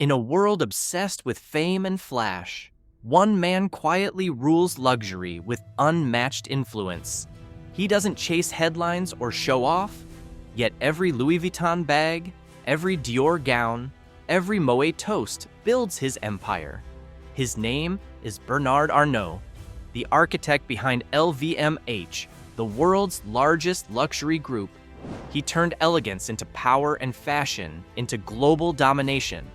In a world obsessed with fame and flash, one man quietly rules luxury with unmatched influence. He doesn't chase headlines or show off, yet every Louis Vuitton bag, every Dior gown, every Moet toast builds his empire. His name is Bernard Arnault, the architect behind LVMH, the world's largest luxury group. He turned elegance into power and fashion into global domination.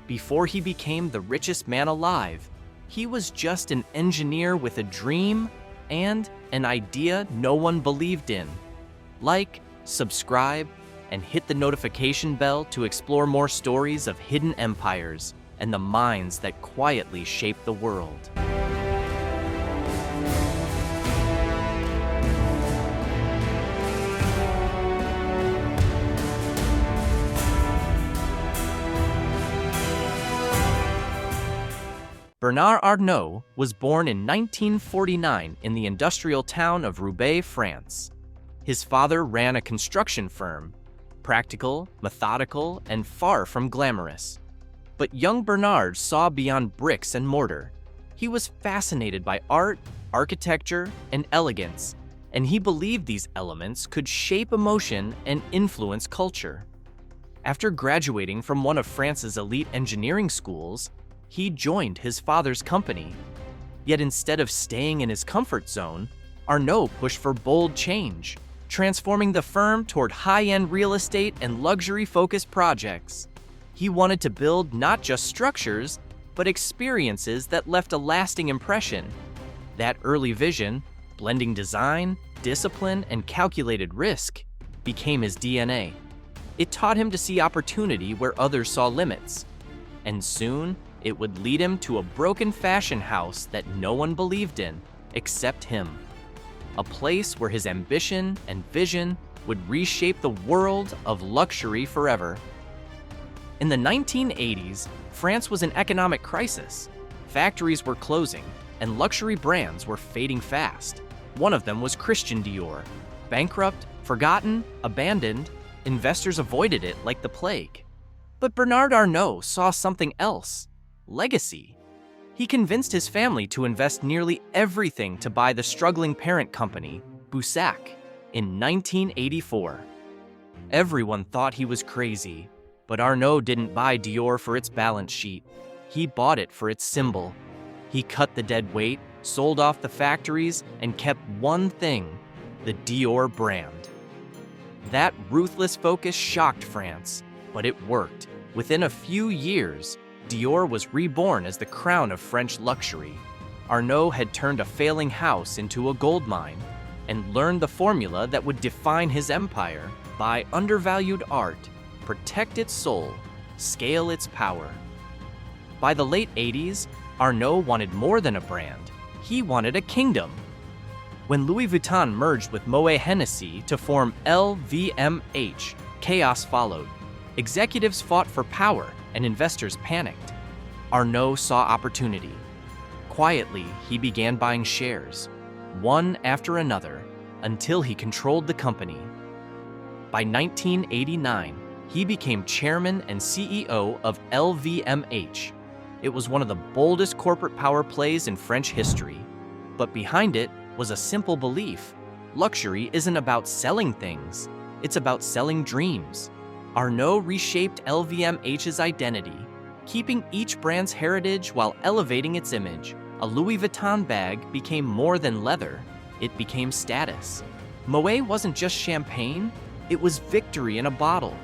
Before he became the richest man alive, he was just an engineer with a dream and an idea no one believed in. Like, subscribe, and hit the notification bell to explore more stories of hidden empires and the minds that quietly shape the world. Bernard Arnault was born in 1949 in the industrial town of Roubaix, France. His father ran a construction firm, practical, methodical, and far from glamorous. But young Bernard saw beyond bricks and mortar. He was fascinated by art, architecture, and elegance, and he believed these elements could shape emotion and influence culture. After graduating from one of France's elite engineering schools, he joined his father's company. Yet instead of staying in his comfort zone, Arnault pushed for bold change, transforming the firm toward high-end real estate and luxury-focused projects. He wanted to build not just structures, but experiences that left a lasting impression. That early vision, blending design, discipline, and calculated risk, became his DNA. It taught him to see opportunity where others saw limits. And soon, it would lead him to a broken fashion house that no one believed in, except him. A place where his ambition and vision would reshape the world of luxury forever. In the 1980s, France was in economic crisis. Factories were closing, and luxury brands were fading fast. One of them was Christian Dior. Bankrupt, forgotten, abandoned, investors avoided it like the plague. But Bernard Arnault saw something else. Legacy. He convinced his family to invest nearly everything to buy the struggling parent company, VOUITTON, in 1984. Everyone thought he was crazy, but Arnault didn't buy Dior for its balance sheet. He bought it for its symbol. He cut the dead weight, sold off the factories, and kept one thing, the Dior brand. That ruthless focus shocked France, but it worked. Within a few years, Dior was reborn as the crown of French luxury. Arnault had turned a failing house into a gold mine and learned the formula that would define his empire: buy undervalued art, protect its soul, scale its power. By the late 80s, Arnault wanted more than a brand. He wanted a kingdom. When Louis Vuitton merged with Moet Hennessy to form LVMH, chaos followed. Executives fought for power, and investors panicked. Arnault saw opportunity. Quietly, he began buying shares, one after another, until he controlled the company. By 1989, he became chairman and CEO of LVMH. It was one of the boldest corporate power plays in French history. But behind it was a simple belief: luxury isn't about selling things, it's about selling dreams. Arnault reshaped LVMH's identity, keeping each brand's heritage while elevating its image. A Louis Vuitton bag became more than leather, it became status. Moet wasn't just champagne, it was victory in a bottle.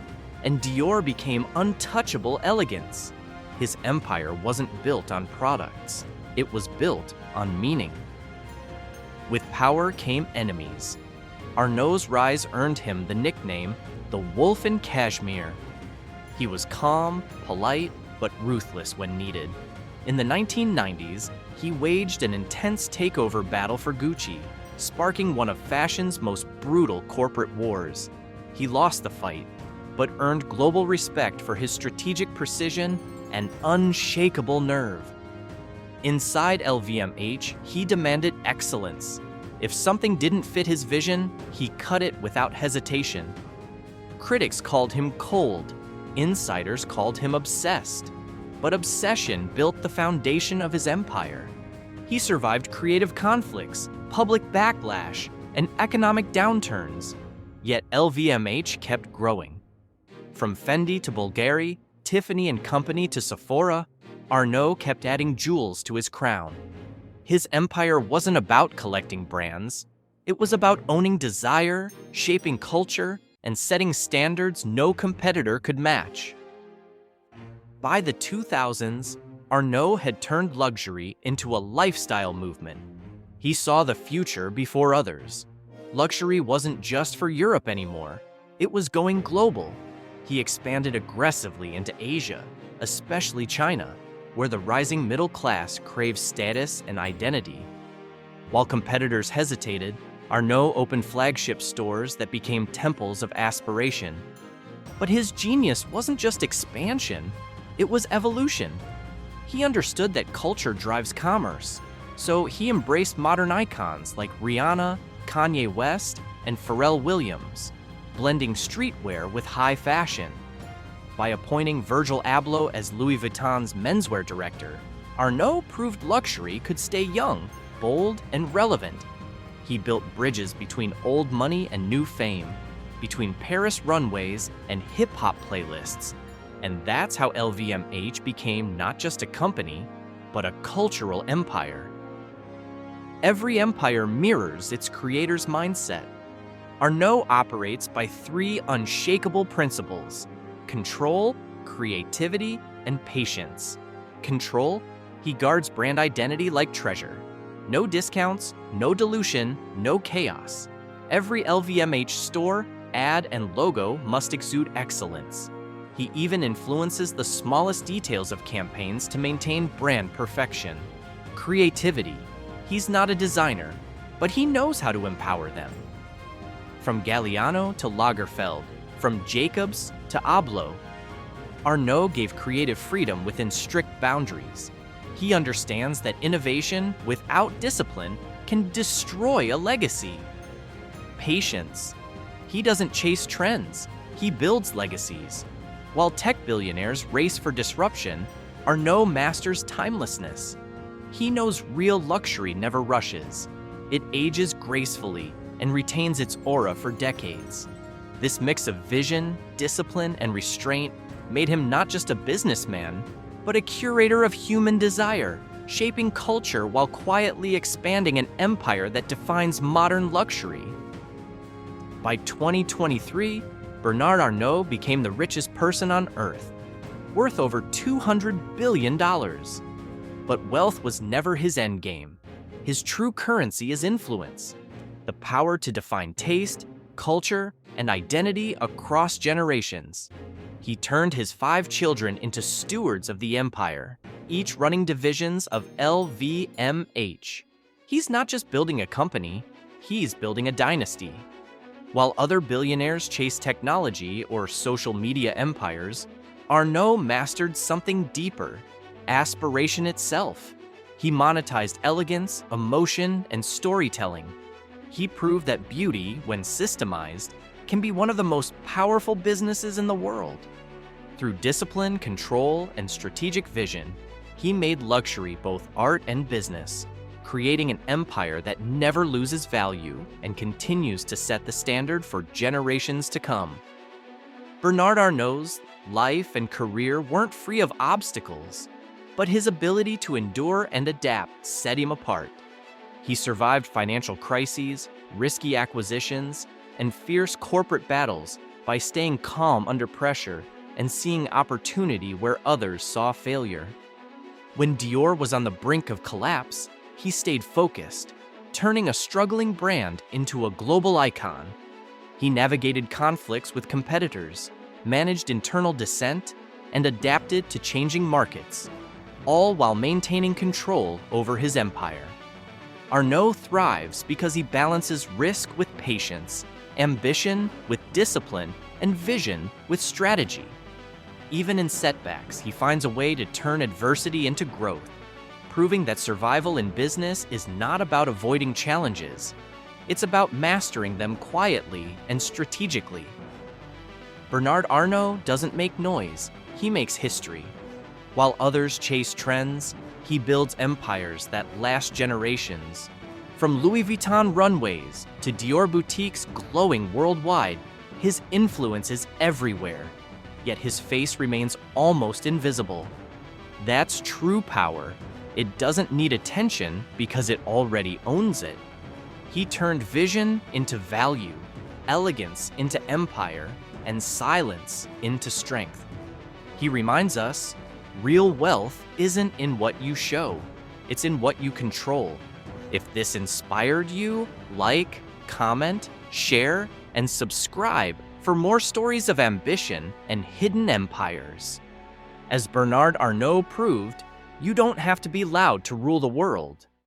And Dior became untouchable elegance. His empire wasn't built on products, it was built on meaning. With power came enemies. Arnault's rise earned him the nickname the Wolf in Cashmere. He was calm, polite, but ruthless when needed. In the 1990s, he waged an intense takeover battle for Gucci, sparking one of fashion's most brutal corporate wars. He lost the fight, but earned global respect for his strategic precision and unshakable nerve. Inside LVMH, he demanded excellence. If something didn't fit his vision, he cut it without hesitation. Critics called him cold. Insiders called him obsessed. but obsession built the foundation of his empire. He survived creative conflicts, public backlash, and economic downturns, yet LVMH kept growing. From Fendi to Bulgari, Tiffany Co to Sephora, Arnault kept adding jewels to his crown. His empire wasn't about collecting brands. It was about owning desire, shaping culture, and setting standards no competitor could match. By the 2000s, Arnault had turned luxury into a lifestyle movement. He saw the future before others. Luxury wasn't just for Europe anymore. It was going global. He expanded aggressively into Asia, especially China, where the rising middle class craves status and identity. While competitors hesitated, Arnault opened flagship stores that became temples of aspiration. But his genius wasn't just expansion, it was evolution. He understood that culture drives commerce, so he embraced modern icons like Rihanna, Kanye West, and Pharrell Williams, blending streetwear with high fashion. By appointing Virgil Abloh as Louis Vuitton's menswear director, Arnault proved luxury could stay young, bold, and relevant. He built bridges between old money and new fame, between Paris runways and hip-hop playlists. And that's how LVMH became not just a company, but a cultural empire. Every empire mirrors its creator's mindset. Arnault operates by three unshakable principles: control, creativity, and patience. Control, he guards brand identity like treasure. No discounts, no dilution, no chaos. Every LVMH store, ad, and logo must exude excellence. He even influences the smallest details of campaigns to maintain brand perfection. Creativity, he's not a designer, but he knows how to empower them. From Galliano to Lagerfeld, from Jacobs to Abloh, Arnault gave creative freedom within strict boundaries. He understands that innovation without discipline can destroy a legacy. Patience. He doesn't chase trends, he builds legacies. While tech billionaires race for disruption, Arnault masters timelessness. He knows real luxury never rushes. It ages gracefully and retains its aura for decades. This mix of vision, discipline, and restraint made him not just a businessman, but a curator of human desire, shaping culture while quietly expanding an empire that defines modern luxury. By 2023, Bernard Arnault became the richest person on Earth, worth over $200 billion. But wealth was never his endgame. His true currency is influence, the power to define taste, culture, and identity across generations. He turned his 5 children into stewards of the empire, each running divisions of LVMH. He's not just building a company, he's building a dynasty. While other billionaires chase technology or social media empires, Arnault mastered something deeper: aspiration itself. He monetized elegance, emotion, and storytelling. He proved that beauty, when systemized, can be one of the most powerful businesses in the world. Through discipline, control, and strategic vision, he made luxury both art and business, creating an empire that never loses value and continues to set the standard for generations to come. Bernard Arnault's life and career weren't free of obstacles, but his ability to endure and adapt set him apart. He survived financial crises, risky acquisitions, and fierce corporate battles by staying calm under pressure and seeing opportunity where others saw failure. When Dior was on the brink of collapse, he stayed focused, turning a struggling brand into a global icon. He navigated conflicts with competitors, managed internal dissent, and adapted to changing markets, all while maintaining control over his empire. Arnault thrives because he balances risk with patience, ambition with discipline, and vision with strategy. Even in setbacks, he finds a way to turn adversity into growth, proving that survival in business is not about avoiding challenges. It's about mastering them quietly and strategically. Bernard Arnault doesn't make noise, he makes history. While others chase trends, he builds empires that last generations. From Louis Vuitton runways to Dior boutiques glowing worldwide, his influence is everywhere, yet his face remains almost invisible. That's true power. It doesn't need attention because it already owns it. He turned vision into value, elegance into empire, and silence into strength. He reminds us, real wealth isn't in what you show, it's in what you control. If this inspired you, like, comment, share, and subscribe for more stories of ambition and hidden empires. As Bernard Arnault proved, you don't have to be loud to rule the world.